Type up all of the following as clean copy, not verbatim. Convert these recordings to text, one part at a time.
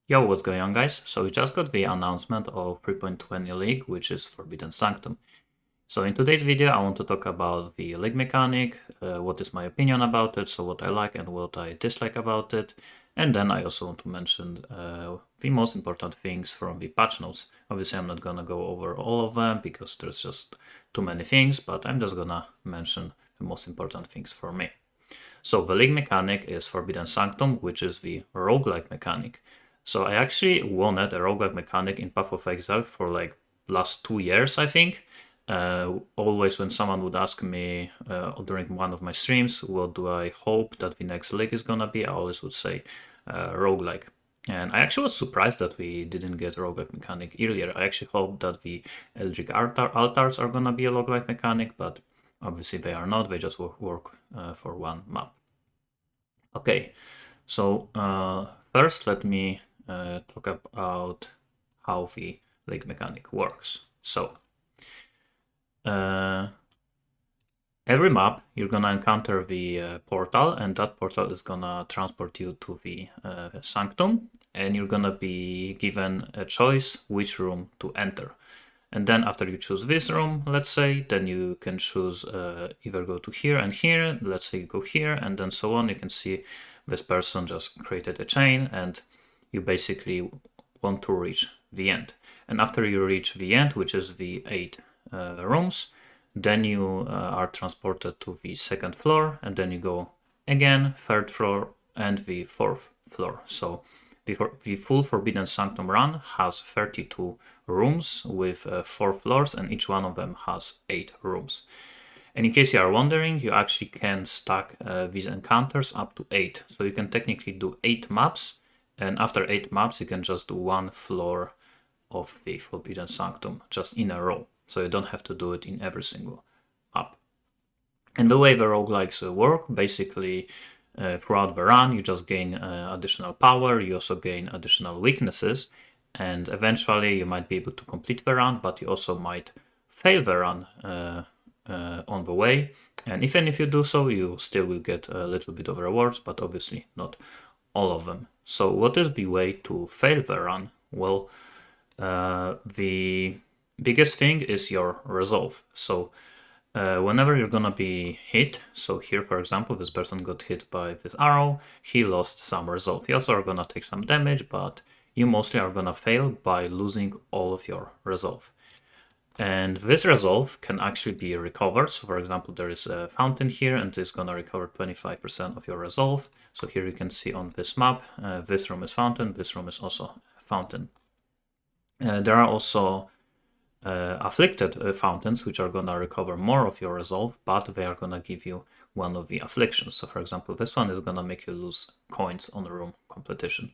Yo, what's going on, guys? So we just got the announcement of 3.20 League, which is Forbidden Sanctum. So in today's video, I want to talk about the League mechanic, what is my opinion about it, so what I like and what I dislike about it, and then I also want to mention the most important things from the patch notes. Obviously, I'm not gonna go over all of them because there's just too many things, but I'm just gonna mention the most important things for me. So the League mechanic is Forbidden Sanctum, which is the roguelike mechanic. So I actually wanted a roguelike mechanic in Path of Exile for like last 2 years, I think. Always when someone would ask me during one of my streams, what do I hope that the next League is gonna be, I always would say roguelike. And I actually was surprised that we didn't get a roguelike mechanic earlier. I actually hoped that the Eldritch Altars are gonna be a roguelike mechanic, but obviously they are not, they just work for one map. Okay, so first let me talk about how the League mechanic works. So every map you're gonna encounter the portal, and that portal is gonna transport you to the Sanctum, and you're gonna be given a choice which room to enter. And then after you choose this room, let's say, then you can choose either go to here and here, let's say you go here, and then so on. You can see this person just created a chain, and you basically want to reach the end. And after you reach the end, which is the 8 rooms, then you are transported to the 2nd floor, and then you go again, 3rd floor, and the 4th floor. So the full Forbidden Sanctum run has 32 rooms with 4 floors, and each one of them has 8 rooms. And in case you are wondering, you actually can stack these encounters up to 8. So you can technically do 8 maps, and after 8 maps, you can just do 1 floor of the Forbidden Sanctum just in a row. So you don't have to do it in every single map. And the way the roguelikes work, basically, throughout the run, you just gain additional power, you also gain additional weaknesses, and eventually you might be able to complete the run, but you also might fail the run on the way. And even if you do so, you still will get a little bit of rewards, but obviously not all of them. So what is the way to fail the run? Well, the biggest thing is your resolve. So whenever you're gonna be hit, so here for example this person got hit by this arrow, he lost some resolve. You also are gonna take some damage, but you mostly are gonna fail by losing all of your resolve. And this resolve can actually be recovered. So for example, there is a fountain here, and it's gonna recover 25% of your resolve. So here you can see on this map, this room is fountain, this room is also fountain. There are also afflicted fountains, which are gonna recover more of your resolve, but they are gonna give you one of the afflictions. So for example, this one is gonna make you lose coins on the room competition.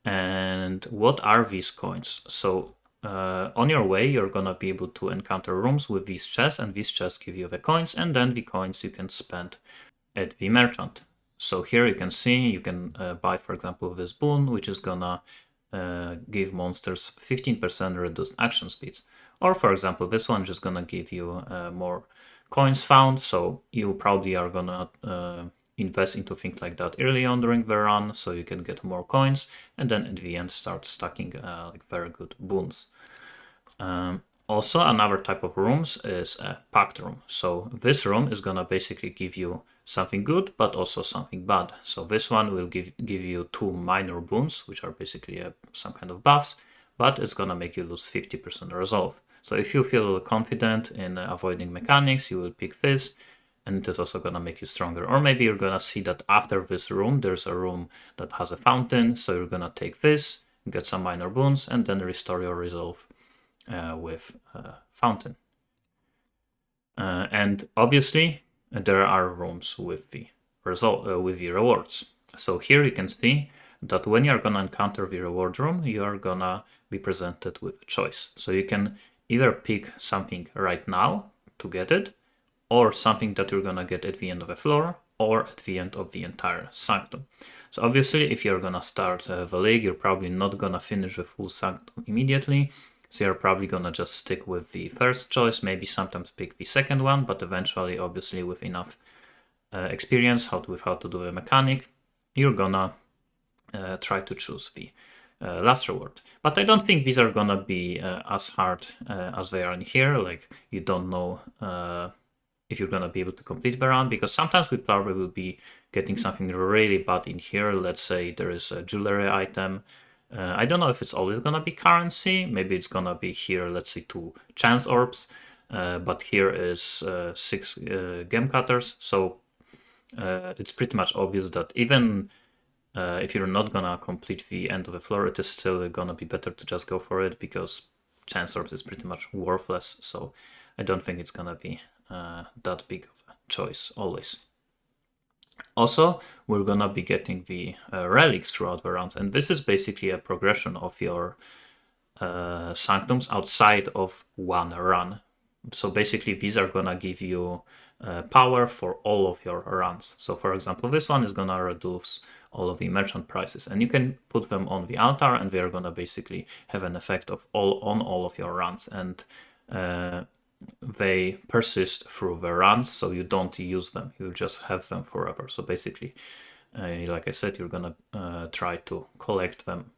And what are these coins? So on your way, you're gonna be able to encounter rooms with these chests, and these chests give you the coins, and then the coins you can spend at the merchant. So here you can see, you can buy, for example, this boon, which is gonna give monsters 15% reduced action speeds. Or for example, this one just gonna give you more coins found, so you probably are gonna invest into things like that early on during the run, so you can get more coins, and then at the end start stacking like very good boons. Also, another type of rooms is a packed room. So this room is gonna basically give you something good, but also something bad. So this one will give you 2 minor boons, which are basically some kind of buffs, but it's gonna make you lose 50% resolve. So if you feel confident in avoiding mechanics, you will pick this, and it is also gonna make you stronger. Or maybe you're gonna see that after this room, there's a room that has a fountain, so you're gonna take this, get some minor boons, and then restore your resolve with fountain. And obviously there are rooms with the rewards. So here you can see that when you're gonna encounter the reward room, you are gonna be presented with a choice. So you can either pick something right now to get it, or something that you're gonna get at the end of a floor, or at the end of the entire sanctum. So obviously if you're gonna start the league, you're probably not gonna finish the full sanctum immediately. So you're probably gonna just stick with the first choice, maybe sometimes pick the second one, but eventually, obviously, with enough experience with how to do a mechanic, you're gonna try to choose the last reward. But I don't think these are gonna be as hard as they are in here. Like, you don't know if you're gonna be able to complete the run, because sometimes we probably will be getting something really bad in here. Let's say there is a jewelry item. I don't know if it's always gonna be currency. Maybe it's gonna be here, let's say 2 chance orbs. But here is 6 gem cutters. So it's pretty much obvious that even if you're not gonna complete the end of the floor, it is still gonna be better to just go for it, because chance orbs is pretty much worthless. So I don't think it's gonna be that big of a choice always. Also, we're gonna be getting the relics throughout the rounds, and this is basically a progression of your sanctums outside of one run. So basically, these are gonna give you power for all of your runs. So for example, this one is gonna reduce all of the merchant prices, and you can put them on the altar, and they're gonna basically have an effect of on all of your runs, and they persist through the runs, so you don't use them, you just have them forever. So basically, like I said, you're gonna try to collect them,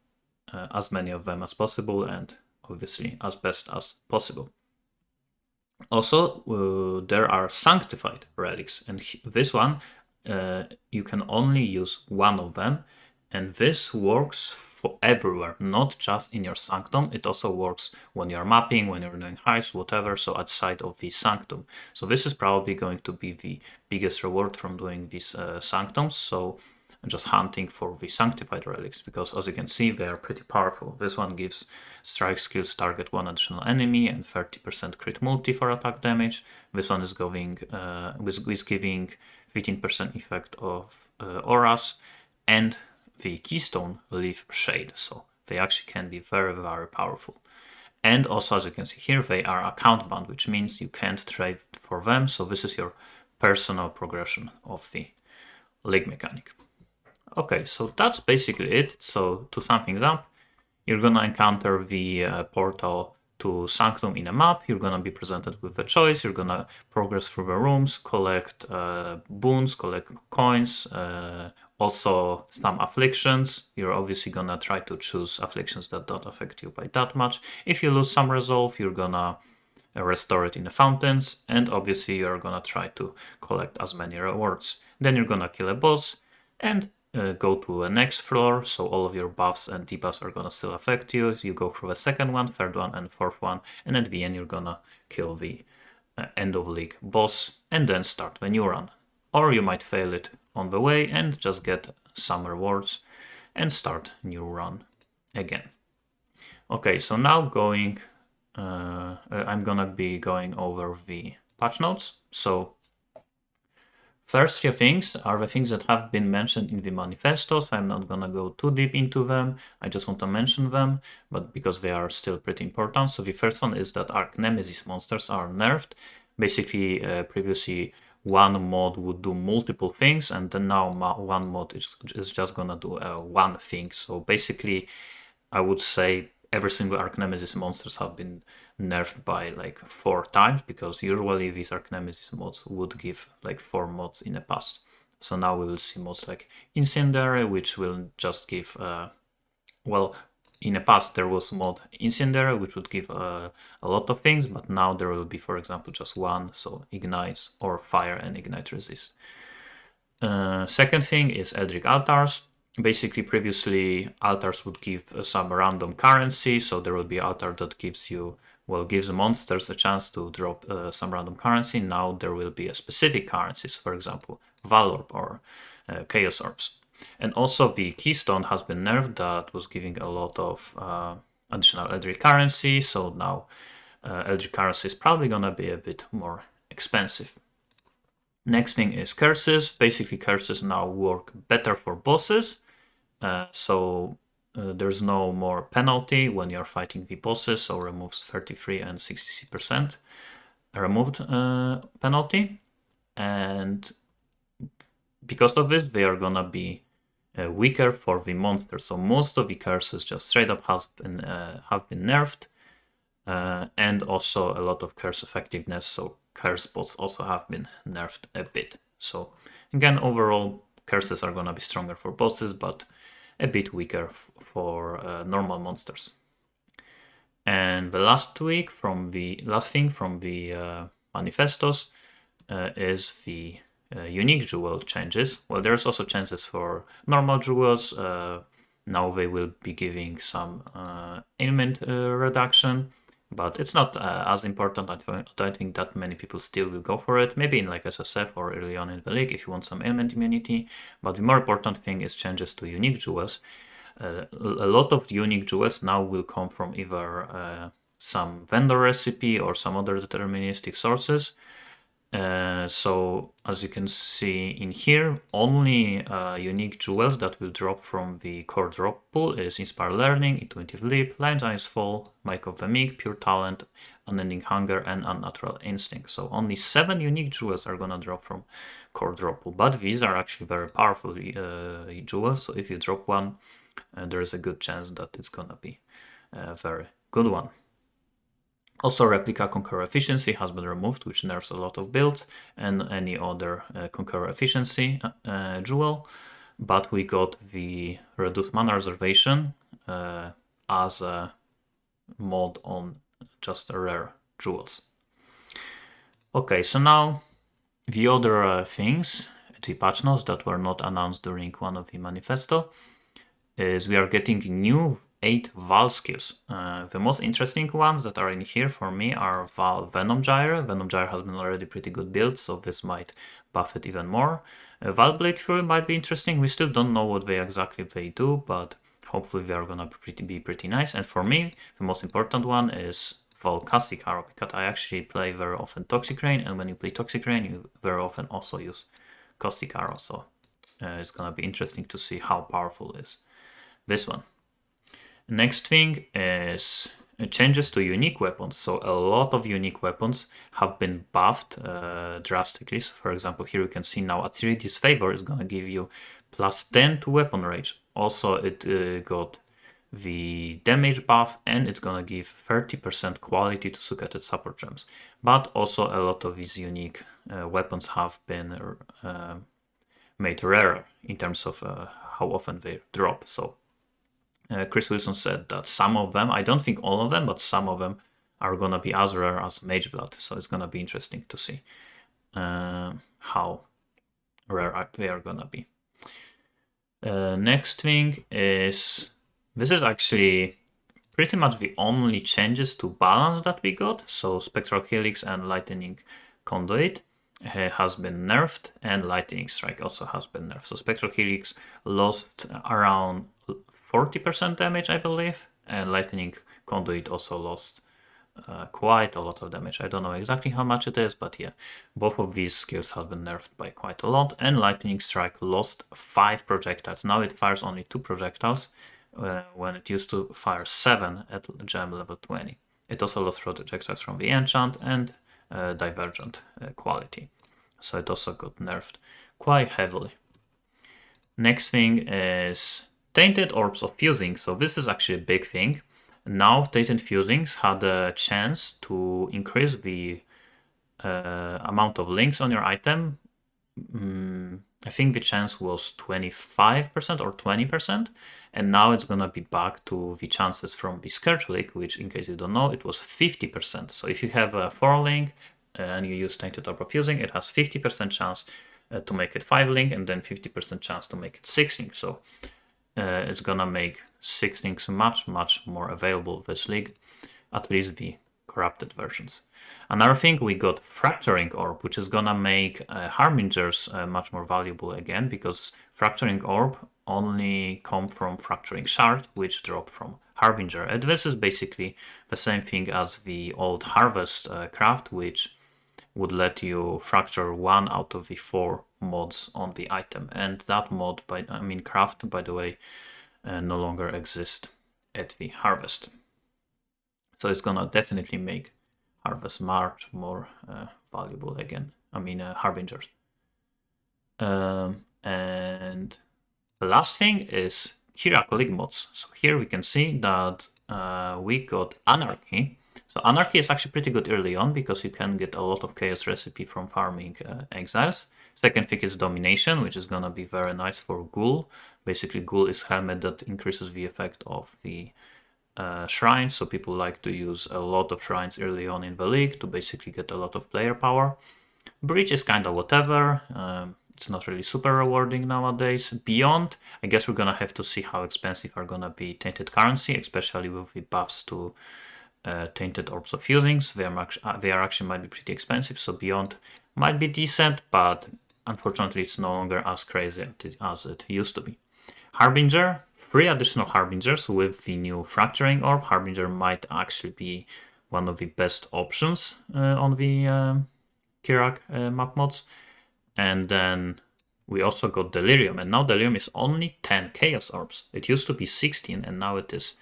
as many of them as possible, and obviously as best as possible. Also, there are sanctified relics, and this one, you can only use one of them, and this works for everywhere, not just in your sanctum. It also works when you're mapping, when you're doing heists, whatever, so outside of the sanctum. So this is probably going to be the biggest reward from doing these sanctums. So just hunting for the sanctified relics, because as you can see, they are pretty powerful. This one gives strike skills target 1 additional enemy and 30% crit multi for attack damage. This one is giving 15% effect of auras, and the keystone leaf shade, so they actually can be very, very powerful. And also, as you can see here, they are account bound, which means you can't trade for them. So this is your personal progression of the league mechanic. Okay, so that's basically it. So to sum things up, you're gonna encounter the portal to Sanctum in a map. You're gonna be presented with a choice. You're gonna progress through the rooms, collect boons, collect coins, also some afflictions. You're obviously gonna try to choose afflictions that don't affect you by that much. If you lose some resolve, you're gonna restore it in the fountains, and obviously you're gonna try to collect as many rewards. Then you're gonna kill a boss and go to a next floor, so all of your buffs and debuffs are gonna still affect you. You go through the second one, third one, and fourth one, and at the end you're gonna kill the end of league boss and then start the new run. Or you might fail it on the way and just get some rewards and start new run again. Okay, so now I'm gonna be going over the patch notes. So first few things are the things that have been mentioned in the manifesto, so I'm not gonna go too deep into them. I just want to mention them, but because they are still pretty important. So the first one is that Arch Nemesis monsters are nerfed. Basically, previously one mod would do multiple things, and then now one mod is just gonna do one thing. So basically, I would say every single Arch Nemesis monsters have been nerfed by like 4 times, because usually these Arch Nemesis mods would give like 4 mods in the past. So now we will see mods like Incendiary, which will just give, well, in the past there was mod Incendiary, which would give a lot of things, but now there will be, for example, just one, so Ignites or Fire and Ignite Resist. Second thing is Eldritch Altars. Basically, previously altars would give some random currency, so there will be altar that gives monsters a chance to drop some random currency. Now there will be a specific currencies, for example, Valorb or Chaos Orbs. And also the Keystone has been nerfed, that was giving a lot of additional Eldritch currency, so now Eldritch currency is probably gonna be a bit more expensive. Next thing is curses. Basically, curses now work better for bosses. So there's no more penalty when you're fighting the bosses, so removes 33 and 66% removed penalty. And because of this, they are gonna be weaker for the monsters. So most of the curses just straight up have been nerfed, and also a lot of curse effectiveness. So curse bots also have been nerfed a bit. So again, overall, curses are gonna be stronger for bosses, but a bit weaker for normal monsters. And the last thing from the manifestos is the unique jewel changes. Well, there's also changes for normal jewels. Now they will be giving some ailment reduction, but it's not as important. I don't think that many people still will go for it. Maybe in like SSF or early on in the league if you want some ailment immunity. But the more important thing is changes to unique jewels. A lot of unique jewels now will come from either some vendor recipe or some other deterministic sources. So as you can see in here, only unique jewels that will drop from the core drop pool is Inspire Learning, Intuitive Leap, Lion's Eyes Fall, Mike of the Meek, Pure Talent, Unending Hunger, and Unnatural Instinct. So only 7 unique jewels are gonna drop from core drop pool, but these are actually very powerful jewels. So if you drop one, there is a good chance that it's gonna be a very good one. Also, Replica Conqueror Efficiency has been removed, which nerfs a lot of builds and any other Conqueror Efficiency jewel. But we got the Reduced Mana Reservation as a mod on just rare jewels. Okay, so now the other things, the patch notes that were not announced during one of the manifesto, is we are getting new 8 Val skills. The most interesting ones that are in here for me are Val Venom Gyre. Venom Gyre has been already pretty good build, so this might buff it even more. Val Blade Fury might be interesting. We still don't know what exactly they do, but hopefully they are gonna be pretty nice. And for me, the most important one is Val Caustic Arrow, because I actually play very often Toxic Rain, and when you play Toxic Rain, you very often also use Caustic Arrow. So it's gonna be interesting to see how powerful is this one. Next thing is changes to unique weapons. So a lot of unique weapons have been buffed drastically. So for example, here you can see now Atsiridi's Favor is going to give you +10 to weapon range. Also, it got the damage buff, and it's going to give 30% quality to Sukated support gems. But also a lot of these unique weapons have been made rarer in terms of how often they drop. So Chris Wilson said that some of them, I don't think all of them, but some of them are gonna be as rare as Mage Blood. So it's gonna be interesting to see how rare they are gonna be. Next thing is, this is actually pretty much the only changes to balance that we got. So Spectral Helix and Lightning Conduit has been nerfed, and Lightning Strike also has been nerfed. So Spectral Helix lost around 40% damage, I believe, and Lightning Conduit also lost quite a lot of damage. I don't know exactly how much it is, but yeah, both of these skills have been nerfed by quite a lot, and Lightning Strike lost 5 projectiles. Now it fires only 2 projectiles, when it used to fire 7 at gem level 20. It also lost projectiles from the enchant and divergent quality, so it also got nerfed quite heavily. Next thing is Tainted Orbs of Fusing. So this is actually a big thing. Now Tainted Fusings had a chance to increase the amount of links on your item. I think the chance was 25% or 20%, and now it's gonna be back to the chances from the Scourge League, which, in case you don't know, it was 50%. So if you have a 4 link and you use Tainted Orb of Fusing, it has 50% chance to make it 5 link, and then 50% chance to make it 6 link. So it's gonna make 6 links much more available this league, at least the corrupted versions. Another thing, we got Fracturing Orb, which is gonna make Harbingers much more valuable again, because Fracturing Orb only come from Fracturing Shard, which drop from Harbinger. And this is basically the same thing as the old Harvest craft, which would let you fracture 1 out of the 4 mods on the item. And that mod, craft, by the way, no longer exists at the Harvest. So it's gonna definitely make Harvest much more valuable again. Harbingers. And the last thing is Hierarchical League mods. So here we can see that we got Anarchy. So Anarchy is actually pretty good early on, because you can get a lot of chaos recipe from farming exiles. Second thing is Domination, which is gonna be very nice for Ghoul. Basically, Ghoul is helmet that increases the effect of the shrines, so people like to use a lot of shrines early on in the league to basically get a lot of player power. Breach is kind of whatever. It's not really super rewarding nowadays. Beyond, I guess we're gonna have to see how expensive are gonna be Tainted Currency, especially with the buffs to Tainted Orbs of Fusings. They are actually might be pretty expensive, so Beyond might be decent, but unfortunately it's no longer as crazy as it used to be. Harbinger, 3 additional Harbingers with the new Fracturing Orb. Harbinger might actually be one of the best options on the Kirak map mods. And then we also got Delirium, and now Delirium is only 10 Chaos Orbs. It used to be 16, and now it is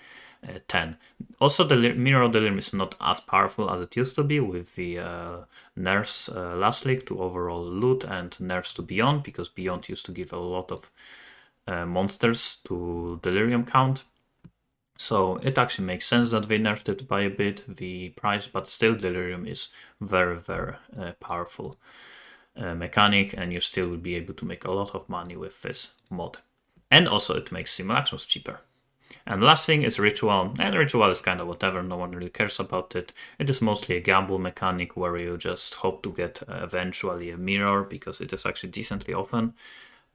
10. Also, the Mirror of Delirium is not as powerful as it used to be with the nerfs last league to overall loot and nerfs to Beyond, because Beyond used to give a lot of monsters to Delirium count. So it actually makes sense that they nerfed it by a bit, the price, but still Delirium is very, very powerful mechanic, and you still will be able to make a lot of money with this mod. And also it makes simulations cheaper. And last thing is Ritual, and Ritual is kind of whatever, no one really cares about it. It is mostly a gamble mechanic where you just hope to get eventually a mirror, because it is actually decently often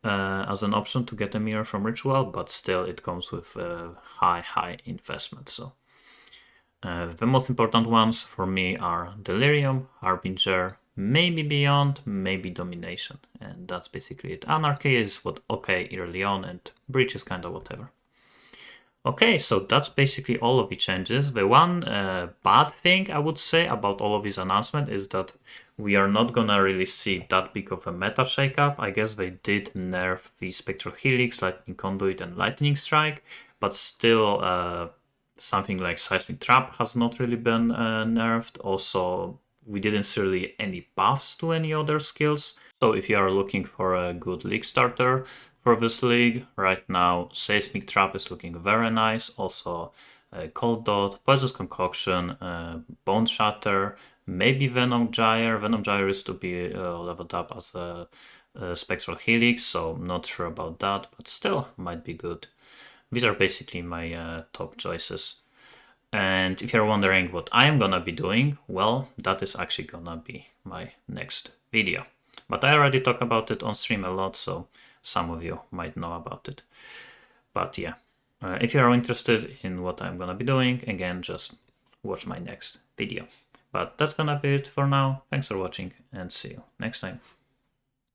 as an option to get a mirror from Ritual, but still it comes with high investment. So the most important ones for me are Delirium, Harbinger, maybe Beyond, maybe Domination, and that's basically it. Anarchy is okay early on, and Breach is kind of whatever. Okay, so that's basically all of the changes. The one bad thing I would say about all of these announcements is that we are not gonna really see that big of a meta shakeup. I guess they did nerf the Spectral Helix, Lightning Conduit, and Lightning Strike, but still something like Seismic Trap has not really been nerfed. Also, we didn't see really any buffs to any other skills. So if you are looking for a good league starter for this league, right now Seismic Trap is looking very nice. Also Cold Dot, Poisonous Concoction, Bone Shatter, maybe Venom Gyre. Venom Gyre is to be leveled up as a Spectral Helix, so I'm not sure about that, but still might be good. These are basically my top choices. And if you're wondering what I'm gonna be doing, well, that is actually gonna be my next video. But I already talk about it on stream a lot, so some of you might know about it. But yeah, if you're interested in what I'm gonna be doing, again, just watch my next video. But that's gonna be it for now. Thanks for watching, and see you next time.